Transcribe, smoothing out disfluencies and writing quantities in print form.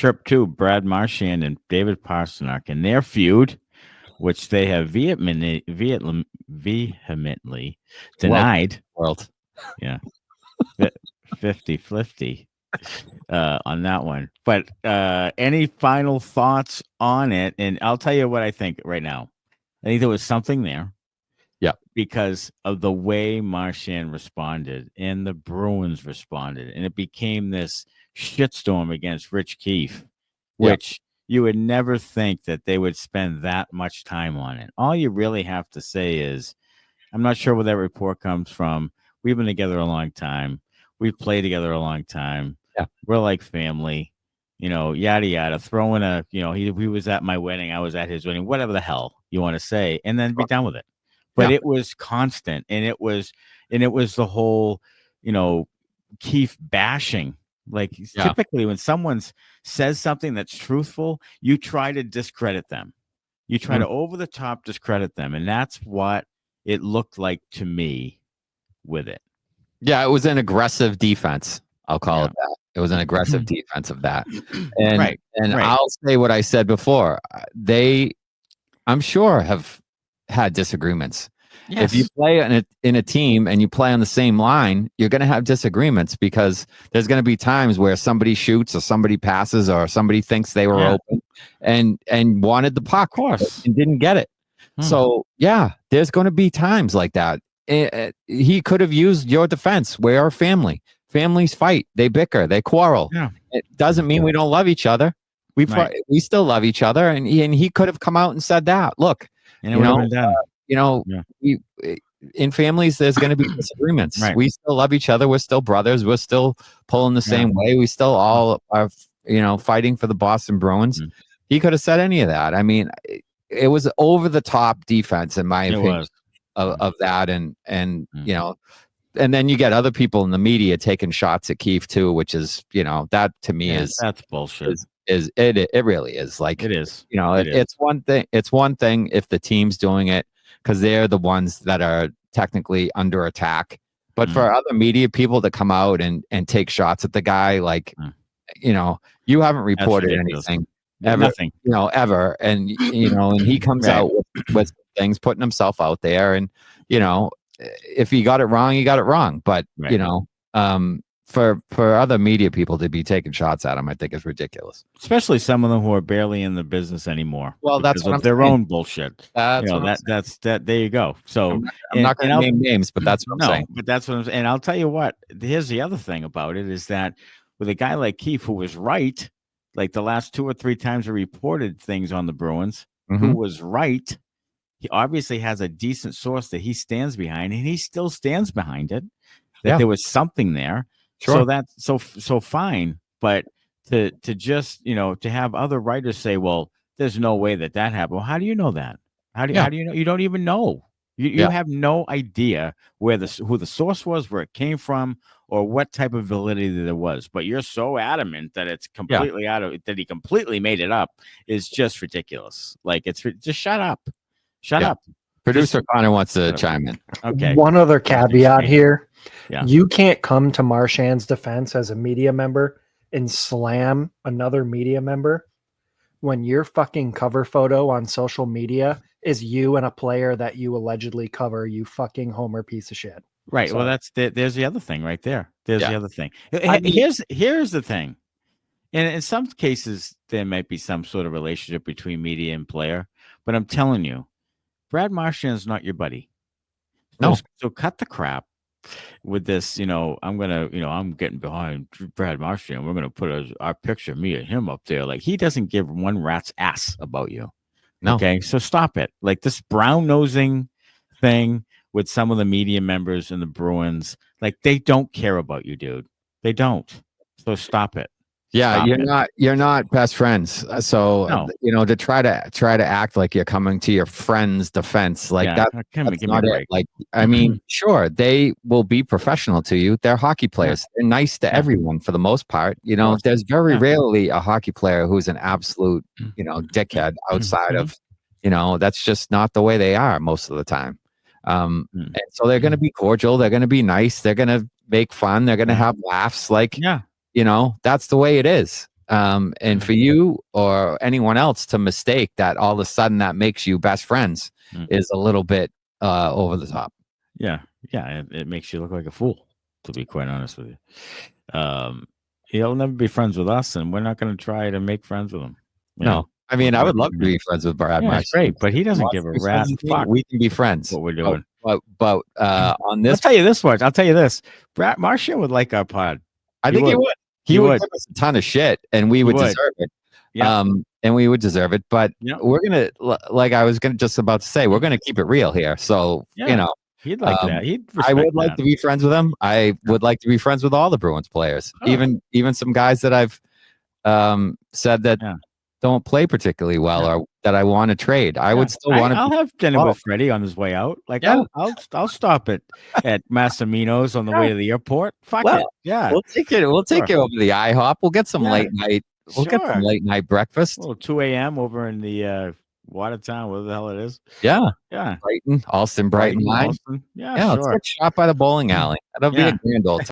trip too. Brad Marchand and David Pastrnak in their feud, which they have vehemently denied. World. Yeah. 50-50 on that one. But any final thoughts on it? And I'll tell you what I think right now. I think there was something there. Yeah. Because of the way Marchand responded and the Bruins responded. And it became this shitstorm against Rich Keefe, which you would never think that they would spend that much time on it. All you really have to say is, I'm not sure where that report comes from. We've been together a long time. We've played together a long time. Yeah. We're like family, yada, yada. Throw in a, he was at my wedding. I was at his wedding, whatever the hell you want to say, and then be done with it. But it was constant. And it was the whole, Keefe bashing. Like typically when someone says something that's truthful, you try to discredit them. You try to over the top discredit them. And that's what it looked like to me with it. Yeah, it was an aggressive defense. I'll call it that. It was an aggressive defense of that. And I'll say what I said before. I'm sure, have had disagreements. Yes. If you play in a team and you play on the same line, you're going to have disagreements because there's going to be times where somebody shoots or somebody passes or somebody thinks they were open and wanted the puck, of course, and didn't get it. So, there's going to be times like that. He could have used your defense. We are family. Families fight. They bicker. They quarrel. Yeah. It doesn't mean we don't love each other. We still love each other. And he could have come out and said that. Look, in families, there's going to be disagreements. Right. We still love each other. We're still brothers. We're still pulling the same way. We still all are, fighting for the Boston Bruins. Mm-hmm. He could have said any of that. I mean, it was over the top defense, in my opinion, of that. And and then you get other people in the media taking shots at Keefe too, which is, that to me that's bullshit. It really is. Like, it is. It's one thing. It's one thing if the team's doing it because they're the ones that are technically under attack. But for other media people to come out and take shots at the guy, like, you haven't reported anything ever, nothing, ever. And, and he comes out with things, putting himself out there. And, if he got it wrong, he got it wrong. But, for other media people to be taking shots at him, I think is ridiculous. Especially some of them who are barely in the business anymore. Well, that's what their own bullshit. That's that. There you go. So I'm not going to name names, but that's what I'm saying. But that's what I'm saying. And I'll tell you what. Here's the other thing about it is that with a guy like Keefe, who was right, like the last 2 or 3 times he reported things on the Bruins, who was right. He obviously has a decent source that he stands behind, and he still stands behind it. That there was something there. Sure. So that's so fine. But to just, to have other writers say, well, there's no way that happened. Well, how do you know that? How do you know? You don't even know. You have no idea who the source was, where it came from, or what type of validity there was. But you're so adamant that it's completely that he completely made it up is just ridiculous. Like, just shut up. Shut up. Producer Connor wants to chime in. Okay. One other caveat here. Yeah. You can't come to Marchand's defense as a media member and slam another media member when your fucking cover photo on social media is you and a player that you allegedly cover, you fucking homer piece of shit. Right. So, well, there's the other thing right there. There's the other thing. Here's the thing. And in some cases, there might be some sort of relationship between media and player, but I'm telling you, Brad Marchand is not your buddy. So cut the crap with this. I'm getting behind Brad Marchand. We're going to put our picture, me and him, up there. Like, he doesn't give one rat's ass about you. No. Okay. So stop it. Like, this brown nosing thing with some of the media members in the Bruins, like, they don't care about you, dude. They don't. So stop it. Yeah, you're not best friends. So to try to act like you're coming to your friend's defense, like that's not it. Like, I mean, sure, they will be professional to you. They're hockey players. They're nice to everyone for the most part. There's very rarely a hockey player who's an absolute, dickhead outside of, that's just not the way they are most of the time. And so they're going to be cordial. They're going to be nice. They're going to make fun. They're going to have laughs. Like, that's the way it is. And for you or anyone else to mistake that all of a sudden that makes you best friends is a little bit over the top. Yeah. It makes you look like a fool, to be quite honest with you. He'll never be friends with us, and we're not going to try to make friends with him. No. I mean, I would love to be friends with Brad Marchand. Great, but he doesn't give a rat's fuck. We can be friends. What we're doing. But on this, I'll tell you this much. I'll tell you this. Brad Marchand would like our pod. I think he would. He would give us a ton of shit, and we would deserve it. Yeah. And we would deserve it. But we're gonna, like I was just about to say, we're gonna keep it real here. So you know, he'd like that. I would like to be friends with him. I would like to be friends with all the Bruins players, even some guys that I've said that don't play particularly well or that I want to trade. I would still want to. I'll have dinner with Freddie on his way out. Like I'll stop at Massimino's on the way to the airport. Fuck it. Yeah, we'll take it. We'll take it over to the IHOP. We'll get some late night. We'll get some late night breakfast. Well, 2 a.m. over in the Watertown, whatever the hell it is. Yeah. Yeah. Brighton line. Austin. Yeah, let's get shot by the bowling alley. That'll be a grand old time.